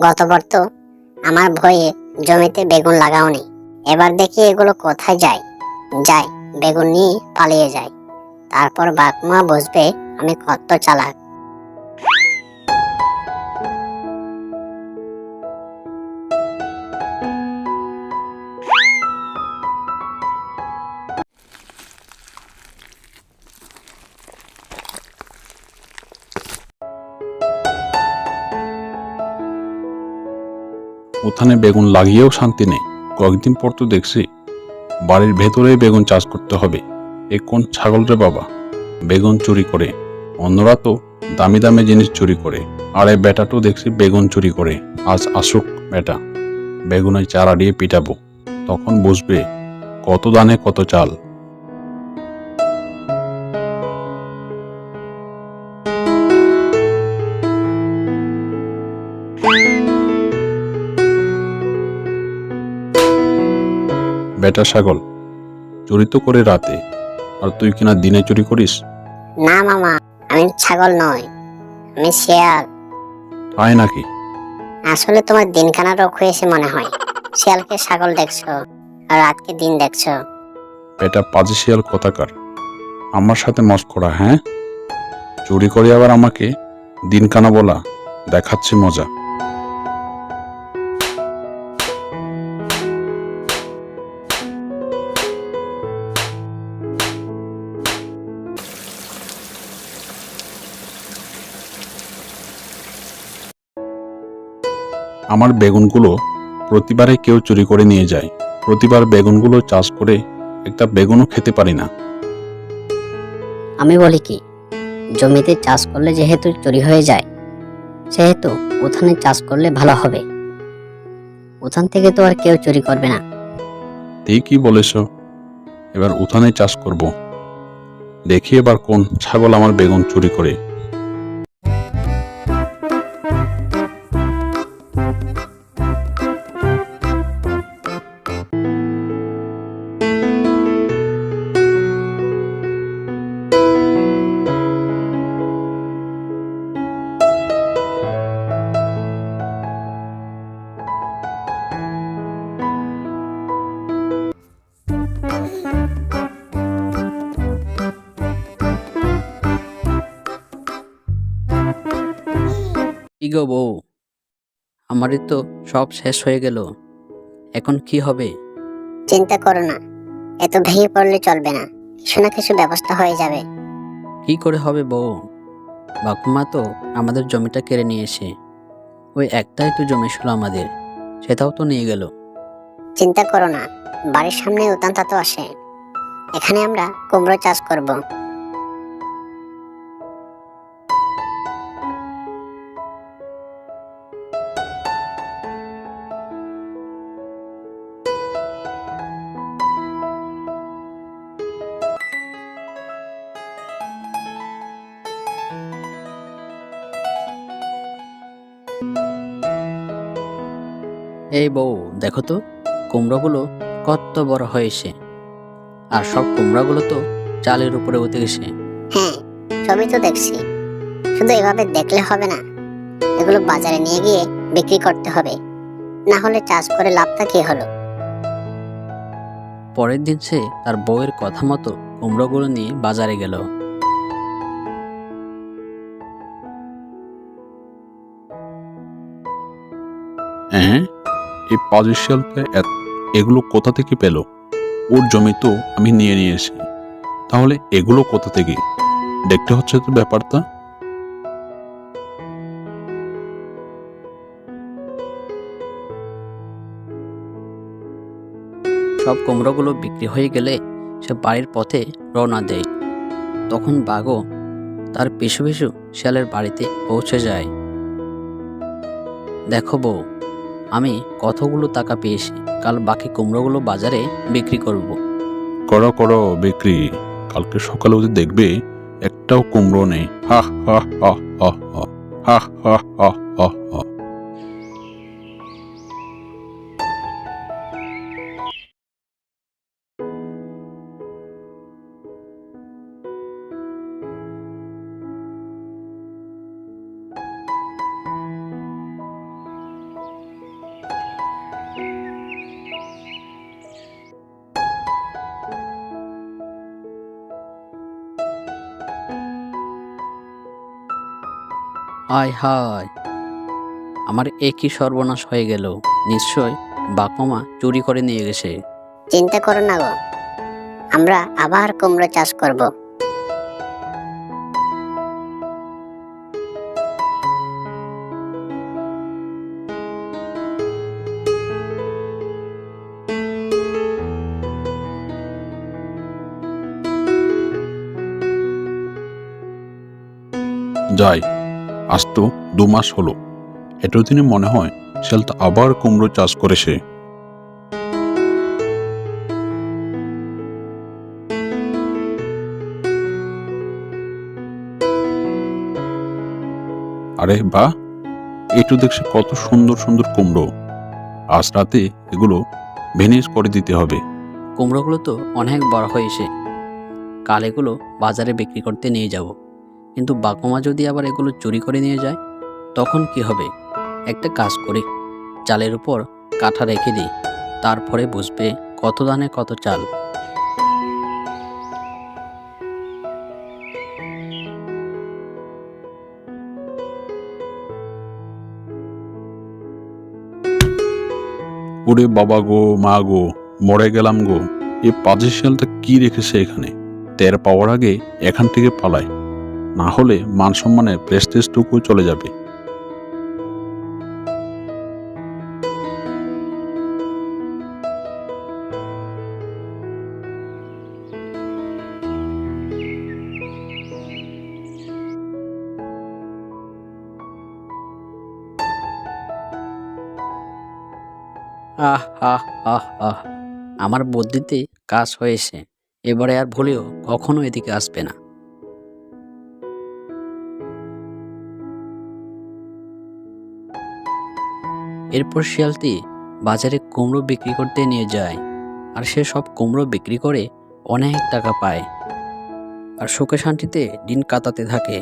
গতবার তো আমার ভয়ে জমিতে বেগুন লাগাওনি। এবার দেখি এগুলো কোথায় যায়। যাই, বেগুন নিয়ে পালিয়ে যায়। তারপর বাঘমা বুঝবে আমি কত চালাক। উঠানে বেগুন লাগিয়েও শান্তি নেই। কয়েকদিন পর তো দেখছি বাড়ির ভেতরেই বেগুন চাষ করতে হবে। এ কোন ছাগল রে বাবা, বেগুন চুরি করে। অন্যরা তো দামি দামি জিনিস চুরি করে, আর এই বেটাটাও দেখছি বেগুন চুরি করে। আজ আসুক বেটা, বেগুনের চারা দিয়ে পিটাবো, তখন বুঝবে কত দানে কত চাল। বেটা ছাগল, চুরি তো করে রাতে, আর তুই কিনা দিনে চুরি করিস? না মামা, আমি ছাগল নই, আমি শিয়াল। তাই নাকি? আসলে তোমার দিনখানা রোগ হয়েছে মনে হয়। শিয়ালকে ছাগল দেখছো আর রাতকে দিন দেখছো। বেটা পাজি শিয়াল কথাকার, আমার সাথে মস্করা? হ্যাঁ, চুরি করে আবার আমাকে দিনকানা বলা, দেখাচ্ছি মজা। আমার বেগুনগুলো প্রতিবারে কেউ চুরি করে নিয়ে যায়। প্রতিবার বেগুনগুলো চাষ করে একটা বেগুনও খেতে পারি না। আমি বলি কি, জমিতে চাষ করলে যেহেতু চুরি হয়ে যায়, সেহেতু উঠানে চাষ করলে ভালো হবে। উঠান থেকে তো আর কেউ চুরি করবে না। ঠিকই বলেছ, এবার উঠানে চাষ করব। দেখি এবার কোন ছাগল আমার বেগুন চুরি করে। কি গো বউ, আমারই তো সব শেষ হয়ে গেল, এখন কি হবে? চিন্তা করো না, এত ভেঙে পড়লে চলবে না। কিছু না কিছু ব্যবস্থা হয়ে যাবে। কি করে হবে বউ? বাকুমা তো আমাদের জমিটা কেড়ে নিয়েছে। ওই একটাই তো জমি ছিল আমাদের, সেটাও তো নিয়ে গেল। চিন্তা করো না, বাড়ির সামনে উতানটা তো আসে। এখানে আমরা কুমড়ো চাষ করব। এই বউ, দেখো তো কুমড়োগুলো কত বড় হয়েছে, আর সব কুমড়োগুলো তো চালের উপরে উঠে গেছে। হ্যাঁ, সবই তো দেখছি। শুধু এভাবে দেখলে হবে না, এগুলো বাজারে নিয়ে গিয়ে বিক্রি করতে হবে। না হলে চাষ করে লাভটা কি হলো? পরের দিন সে তার বউয়ের কথা মতো কুমড়োগুলো নিয়ে বাজারে গেল। হ্যাঁ, এই পাজি শিয়ালটা এগুলো কোথা থেকে পেল? ওর জমি তো আমি নিয়ে নিয়েছি, তাহলে এগুলো কোথা থেকে? দেখতে হচ্ছে তো ব্যাপারটা। সব কুমড়োগুলো বিক্রি হয়ে গেলে সে বাড়ির পথে রওনা দেয়। তখন বাঘও তার পিছু পিছু শিয়ালের বাড়িতে পৌঁছে যায়। দেখো বউ, আমি কতগুলো টাকা পেয়েছি, কাল বাকি কুমড়োগুলো বাজারে বিক্রি করব। করো করো বিক্রি, কালকে সকালে ওদের দেখবে একটাও কুমড়ো নেই। হা হা হা হা হা, হা হা হা হা হা। হায় হায়, আমার একই সর্বনাশ হয়ে গেল। নিশ্চয় বাকমা চুরি করে নিয়ে গেছে। চিন্তা করো না গো, আমরা আবার কুমড়ো চাষ করব। যাই, আজ তো 2 মাস হলো। এতদিনে মনে হয় শিয়ালটা আবার কুমড়ো চাষ করেছে। আরে বাহ, এই তো দেখছি কত সুন্দর সুন্দর কুমড়ো। আজ রাতে এগুলো ভেনিস করে দিতে হবে। কুমড়োগুলো তো অনেক বড় হয়েছে, কাল এগুলো বাজারে বিক্রি করতে নিয়ে যাব। কিন্তু বাকমা যদি আবার এগুলো চুরি করে নিয়ে যায়, তখন কি হবে? একটা কাজ করি, চালের উপর কাঠা রেখে দিই, তারপরে বুঝবে কত দানে কত চাল। ওরে বাবা গো, মা গো, মরে গেলাম গো। এই পাজি শিয়ালটা কি রেখেছে এখানে? টের পাওয়ার আগে এখান থেকে পালায়, না হলে মান সম্মানের প্রেস্টিজটুকু চলে যাবে। আহ আহ আহ আহ, আমার বুদ্ধিতে কাজ হয়েছে। এবারে আর ভুলেও কখনো এদিকে আসবে না। এরপর শিয়ালটি বাজারে কুমড়ো বিক্রি করতে নিয়ে যায়, আর সে সব কুমড়ো বিক্রি করে অনেক টাকা পায়, আর সুখে শান্তিতে দিন কাটাতে থাকে।